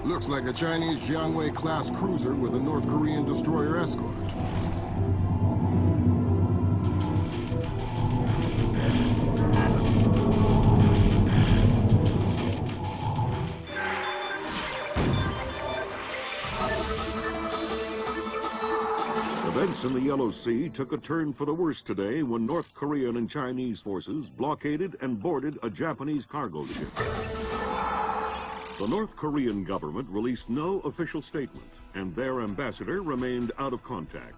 Looks like a Chinese Jiangwei-class cruiser with a North Korean destroyer escort. Events in the Yellow Sea took a turn for the worse today when North Korean and Chinese forces blockaded and boarded a Japanese cargo ship. The North Korean government released no official statement, and their ambassador remained out of contact.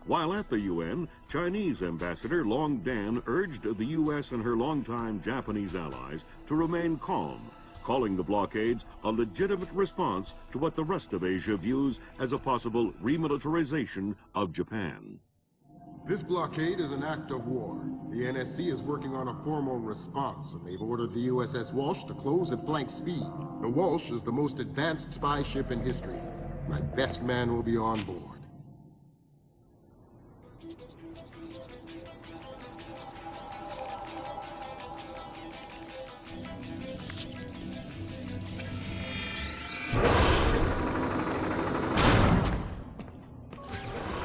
While at the UN, Chinese Ambassador Long Dan urged the U.S. and her longtime Japanese allies to remain calm, calling the blockades a legitimate response to what the rest of Asia views as a possible remilitarization of Japan. This blockade is an act of war. The NSC is working on a formal response, and they've ordered the USS Walsh to close at flank speed. The Walsh is the most advanced spy ship in history. My best man will be on board.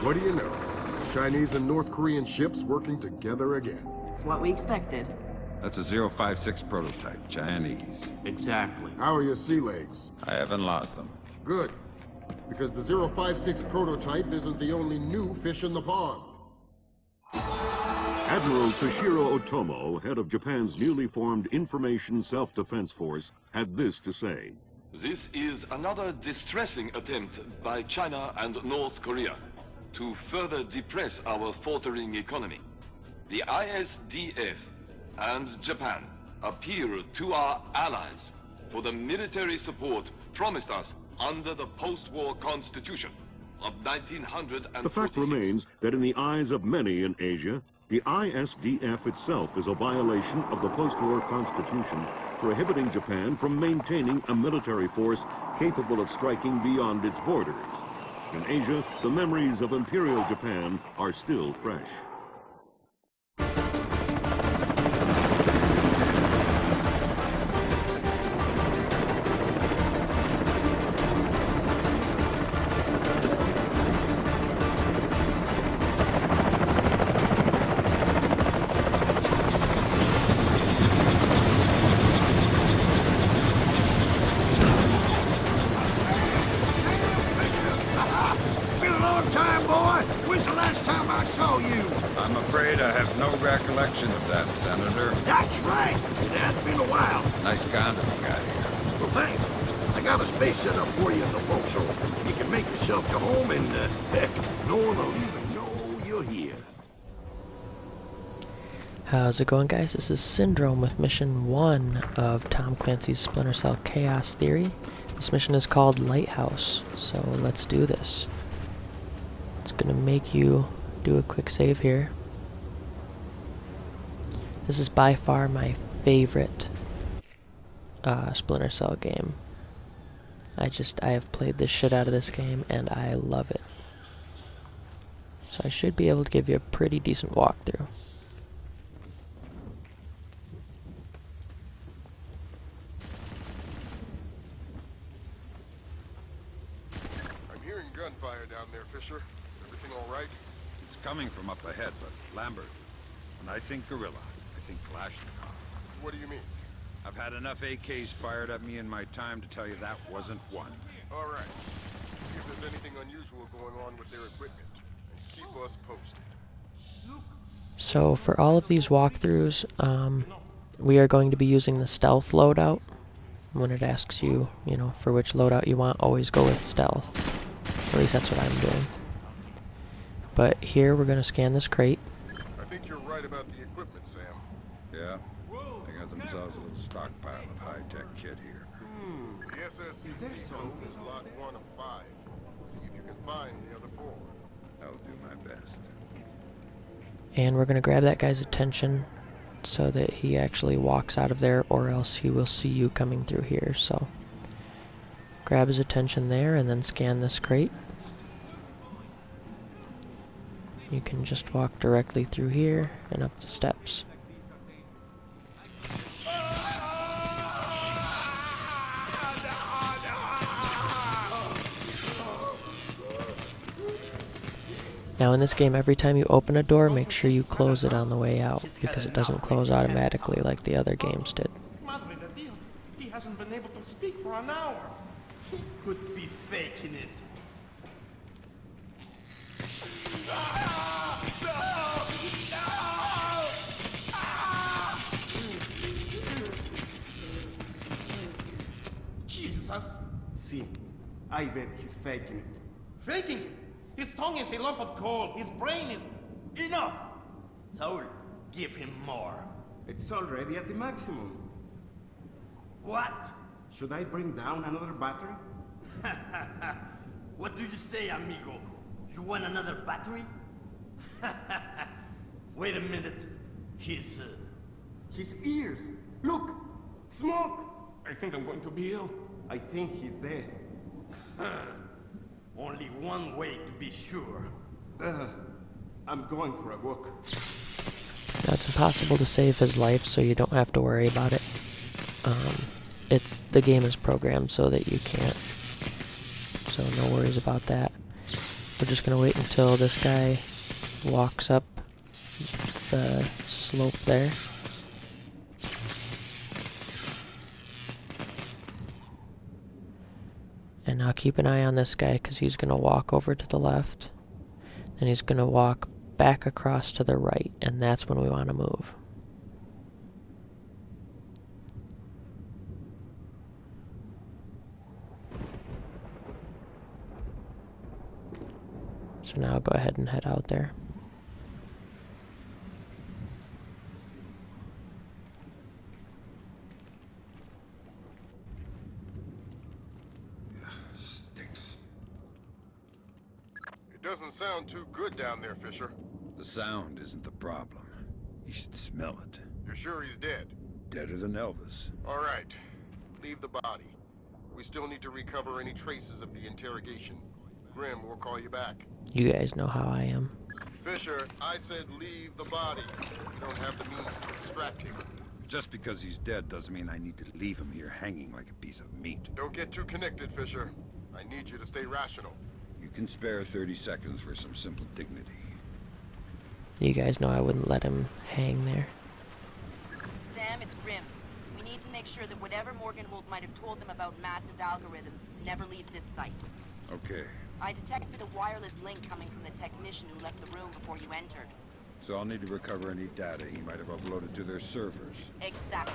What do you know? Chinese and North Korean ships working together again. It's what we expected. That's a 056 prototype, Chinese. Exactly. How are your sea legs? I haven't lost them. Good. Because the 056 prototype isn't the only new fish in the pond. Admiral Toshiro Otomo, head of Japan's newly formed Information Self-Defense Force, had this to say. This is another distressing attempt by China and North Korea to further depress our faltering economy. The ISDF and Japan appeal to our allies for the military support promised us under the post-war constitution of 1946. The fact remains that in the eyes of many in Asia, the ISDF itself is a violation of the post-war constitution, prohibiting Japan from maintaining a military force capable of striking beyond its borders. In Asia, the memories of Imperial Japan are still fresh. I'm afraid I have no recollection of that, Senator. That's right. It has been a while. Nice condom you got here. Well, thanks. I got a space set up for you in the forecastle. You can make yourself to home and, heck, no one will even know you're here. How's it going, guys? This is Syndrome with Mission 1 of Tom Clancy's Splinter Cell Chaos Theory. This mission is called Lighthouse, so let's do this. It's gonna make you do a quick save here. This is by far my favorite Splinter Cell game. I have played the shit out of this game and I love it. So I should be able to give you a pretty decent walkthrough. I'm hearing gunfire down there, Fisher. Everything all right? It's coming from up ahead, but Lambert. When I think guerrilla, I think Kalashnikov. What do you mean? I've had enough AKs fired at me in my time to tell you that wasn't one. All right. See if there's anything unusual going on with their equipment, and keep us posted. So for all of these walkthroughs, we are going to be using the stealth loadout. When it asks you, for which loadout you want, always go with stealth. At least that's what I'm doing. But here we're going to scan this crate. I think you're right about the equipment, Sam. Yeah? They got themselves a little stockpile of high-tech kit here. The SSCC code is lot 1 of 5. See if you can find the other 4. I'll do my best. And we're going to grab that guy's attention so that he actually walks out of there, or else he will see you coming through here. So grab his attention there and then scan this crate. You can just walk directly through here and up the steps. Now in this game, every time you open a door, make sure you close it on the way out, because it doesn't close automatically like the other games did. Madre de Dios, he hasn't been able to speak for an hour. He could be faking it. Jesus. See, I bet he's faking it. Faking it? His tongue is a lump of coal. His brain is... Enough! Saul, give him more. It's already at the maximum. What? Should I bring down another battery? What do you say, amigo? You want another battery? Wait a minute. His ears! Look! Smoke! I think I'm going to be ill. I think he's dead. Only one way to be sure. I'm going for a walk. Now it's impossible to save his life, so you don't have to worry about it. The game is programmed so that you can't. So no worries about that. We're just gonna wait until this guy walks up the slope there. And now keep an eye on this guy, because he's going to walk over to the left. Then he's going to walk back across to the right, and that's when we want to move. So now go ahead and head out there. It doesn't sound too good down there, Fisher. The sound isn't the problem. You should smell it. You're sure he's dead? Deader than Elvis. All right. Leave the body. We still need to recover any traces of the interrogation. Grim, we'll call you back. You guys know how I am. Fisher, I said leave the body. We don't have the means to extract him. Just because he's dead doesn't mean I need to leave him here hanging like a piece of meat. Don't get too connected, Fisher. I need you to stay rational. You can spare 30 seconds for some simple dignity. You guys know I wouldn't let him hang there. Sam, it's Grim. We need to make sure that whatever Morgenwald might have told them about Mass's algorithms never leaves this site. Okay. I detected a wireless link coming from the technician who left the room before you entered. So I'll need to recover any data he might have uploaded to their servers. Exactly.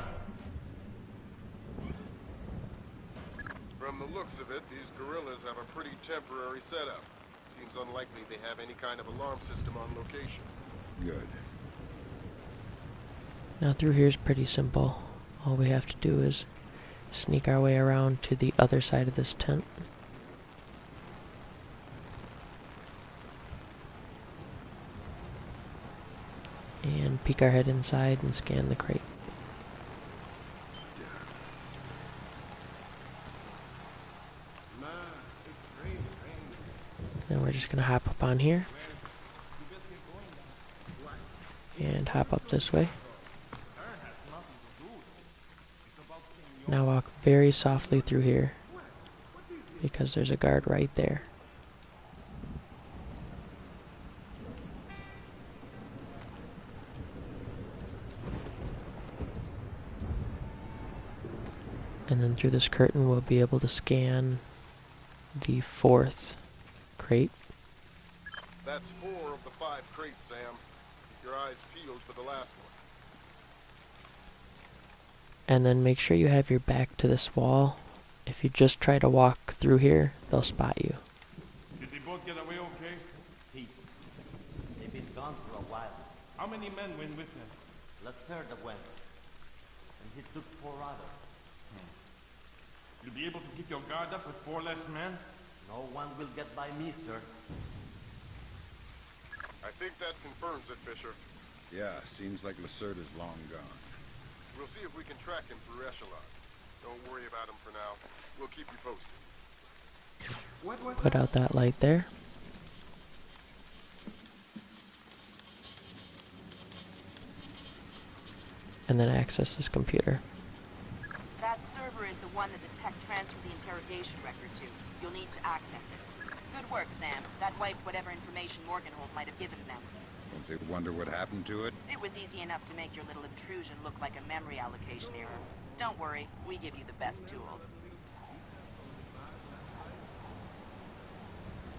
From the looks of it, these guerrillas have a pretty temporary setup. Seems unlikely they have any kind of alarm system on location. Good. Now through here is pretty simple. All we have to do is sneak our way around to the other side of this tent. And peek our head inside and scan the crate. Then we're just going to hop up on here. And hop up this way. Now walk very softly through here, because there's a guard right there. And then through this curtain we'll be able to scan the 4th crate. That's 4 of the 5 crates, Sam. Keep your eyes peeled for the last one. And then make sure you have your back to this wall. If you just try to walk through here, they'll spot you. Did they both get away okay? See, they've been gone for a while. How many men went with them? Lacerda went. And he took 4 others. You'll be able to keep your guard up with 4 less men? No one will get by me, sir. I think that confirms it, Fisher. Yeah, seems like Lacerda's long gone. We'll see if we can track him through Echelon. Don't worry about him for now. We'll keep you posted. Put out that light there. And then access this computer. That server is the one that the tech transferred the interrogation record to. You'll need to access it. Good work, Sam. That wiped whatever information Morgenhold might have given them. Don't they wonder what happened to it? It was easy enough to make your little intrusion look like a memory allocation error. Don't worry, we give you the best tools.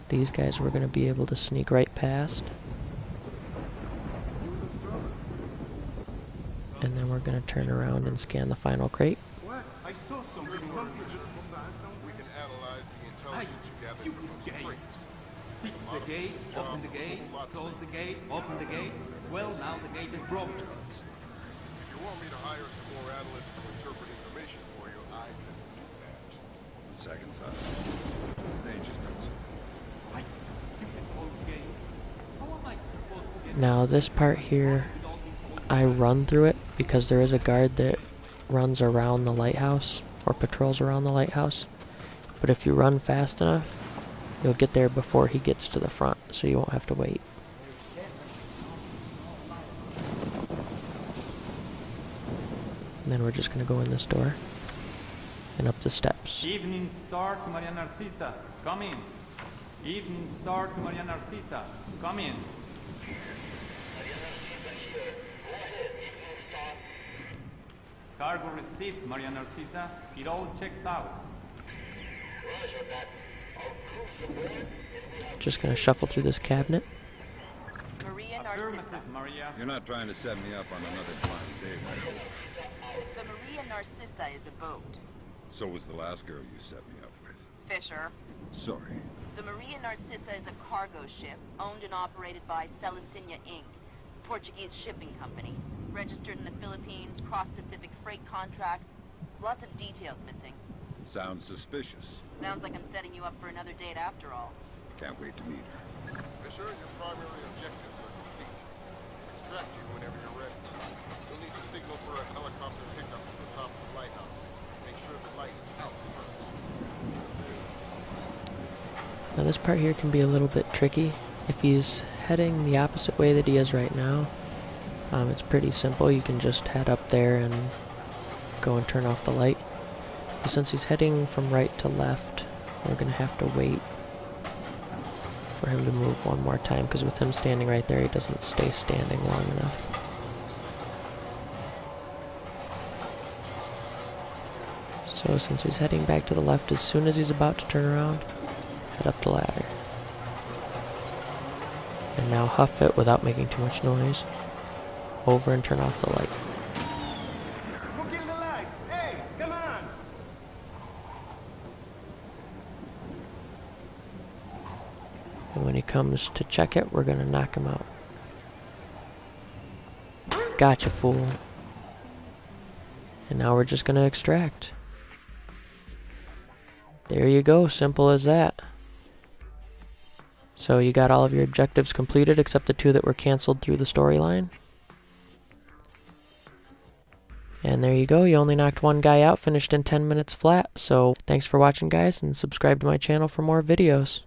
These guys we're going to be able to sneak right past. And then we're going to turn around and scan the final crate. What? I saw something. We can analyze the intelligence you gathered from those crates. Fix the gate, open the gate, close the gate, open the gate. Well, now the gate is broken. If you want me to hire some more analysts to interpret information for you, I can do that. Second thought. Danger's not so. You can close the gate. How am I supposed to get... Now this part here, I run through it because there is a guard that runs around the lighthouse or patrols around the lighthouse. But if you run fast enough, you'll get there before he gets to the front, so you won't have to wait. And then we're just going to go in this door and up the steps. Evening Star to Maria Narcisa. Come in. Evening Star to Maria Narcisa. Come in. Cargo received, Maria Narcisa. It all checks out. Just going to shuffle through this cabinet. Maria Narcissa. Affirmative, Maria. You're not trying to set me up on another blind date, are you? The Maria Narcissa is a boat. So was the last girl you set me up with. Fisher. Sorry. The Maria Narcissa is a cargo ship owned and operated by Celestina Inc., Portuguese shipping company. Registered in the Philippines, cross-Pacific freight contracts. Lots of details missing. Sounds suspicious. Sounds like I'm setting you up for another date after all. Can't wait to meet her. Fisher, your primary objectives are complete. Extract you whenever you're ready. You'll need to signal for a helicopter pickup at the top of the lighthouse. Make sure the light is out first. Now this part here can be a little bit tricky. If he's heading the opposite way that he is right now, it's pretty simple. You can just head up there and go and turn off the light. But since he's heading from right to left, we're going to have to wait for him to move one more time, because with him standing right there, he doesn't stay standing long enough. So since he's heading back to the left, as soon as he's about to turn around, head up the ladder. And now huff it without making too much noise. Over and turn off the light. Who killed the lights? Hey, come on! And when he comes to check it, we're gonna knock him out. Gotcha, fool. And now we're just gonna extract. There you go, simple as that. So you got all of your objectives completed except the 2 that were canceled through the storyline. And there you go, you only knocked 1 guy out, finished in 10 minutes flat. So thanks for watching, guys, and subscribe to my channel for more videos.